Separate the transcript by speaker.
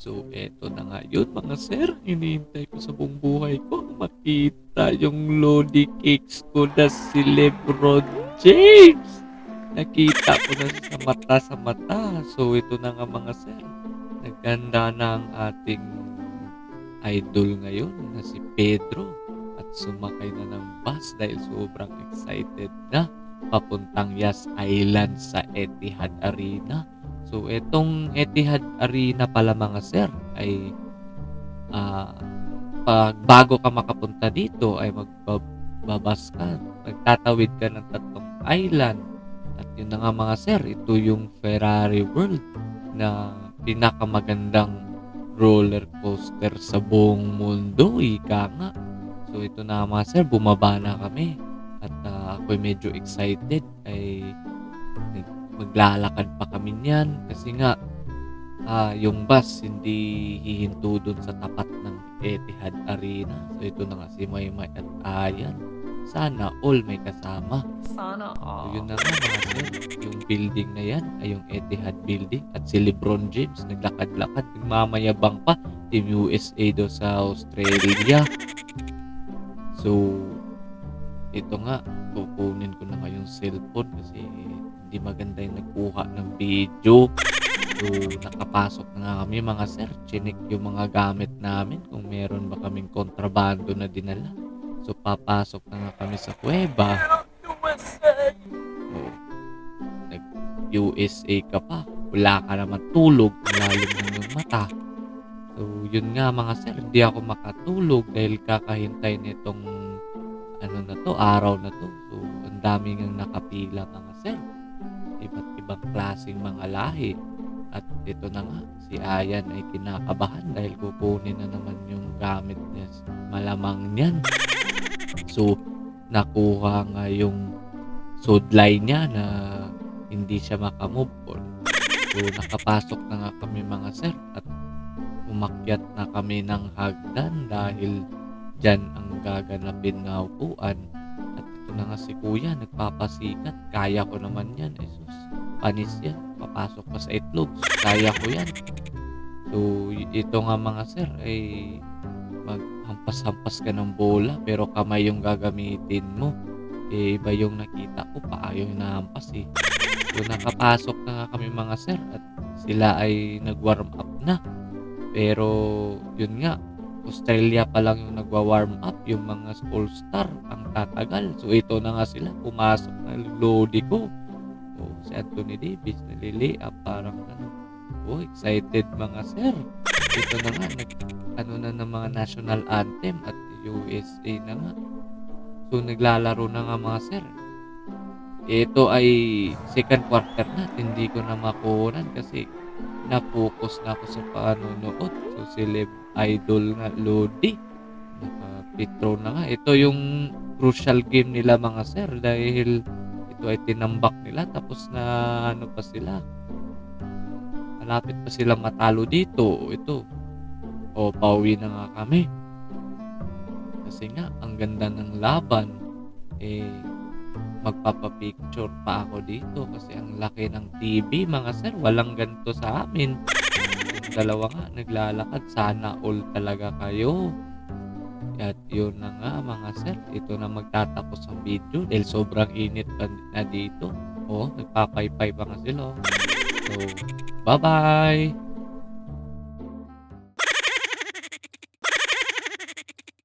Speaker 1: So, eto na nga yun mga sir, hinihintay ko sa buong buhay ko makita yung Lodi Cakes ko na si Lebron James. Nakita ko na siya sa mata. So, ito na nga mga sir, naganda na ang ating idol ngayon na si Pedro at sumakay na ng bus dahil sobrang excited na papuntang Yas Island sa Etihad Arena. So, etong Etihad Arena pala mga sir ay ah, pag bago ka makapunta dito ay magbabas ka, magtatawid ka ng tatlong island. At yun na nga mga sir, ito yung Ferrari World na pinakamagandang roller coaster sa buong mundo, ika nga. So ito na mga sir, bumaba na kami. At ako'y medyo excited ay maglalakad pa kami niyan kasi nga yung bus hindi hihinto dun sa tapat ng Etihad Arena. So ito na nga si Maymay at Ayan. Sana all may kasama.
Speaker 2: Sana
Speaker 1: So
Speaker 2: all.
Speaker 1: yun na nga mga sir, yung building na yan ay yung Etihad Building at si Lebron James naglakad-lakad, nagmamayabang pa Team USA do sa Australia. So ito nga, kukunin ko na nga yung cellphone kasi hindi maganda yung nagkuha ng video. So, nakapasok na nga kami mga sir. Chinik yung mga gamit namin kung meron ba kaming kontrabando na dinala. So, papasok na nga kami sa kuweba. So, nag-USA ka pa. Wala ka naman tulog. Malalim na yung mata. So, yun nga mga sir. Hindi ako makatulog dahil kakahintay nitong araw na to. So, ang dami ngang nakapila mga sir. Iba't ibang klaseng mga lahi. At ito na nga, si Ayan ay kinakabahan dahil kukunin na naman yung gamit niya. Malamang niyan. So, nakuha nga yung sudlay niya na hindi siya makamove on. So, nakapasok na nga kami mga sir at umakyat na kami ng hagdan dahil dyan ang gaganapin na upuan. At ito na nga si kuya, nagpapasikat. Kaya ko naman yan. Jesus, panis yan. Papasok pa sa itlog. Kaya ko yan. So, ito nga mga sir, ay maghampas-hampas ka ng bola pero kamay yung gagamitin mo. Eh, iba yung nakita ko, paa yung nahampas eh. So, nakapasok na nga kami mga sir at sila ay nag-warm up na. Pero, yun nga, Australia pa lang yung nagwa-warm up, yung mga all-star ang tatagal. So ito na nga sila, pumasok na Lodi ko. Oh, si Anthony Davis nalili-up parang oh, excited mga sir. Ito na nga, na ng mga national anthem at USA na nga. So naglalaro na nga mga sir. Ito ay second quarter na, hindi ko na makunan kasi na-focus na ako sa panonood. So, celeb idol nga, Lodi. Naka-pitro na nga. Ito yung crucial game nila mga sir dahil ito ay tinambak nila tapos na pa sila. Malapit pa sila matalo dito. Ito. O, pauwi na nga kami. Kasi nga, ang ganda ng laban. Eh, magpapapicture pa ako dito kasi ang laki ng TV mga sir, walang ganito sa amin. Yung dalawa nga naglalakad, sana all talaga kayo. At yun na nga mga sir, ito na magtatapos ang video dahil sobrang init pa na dito. Oh, nagpapaypay pa nga sila. So, bye bye.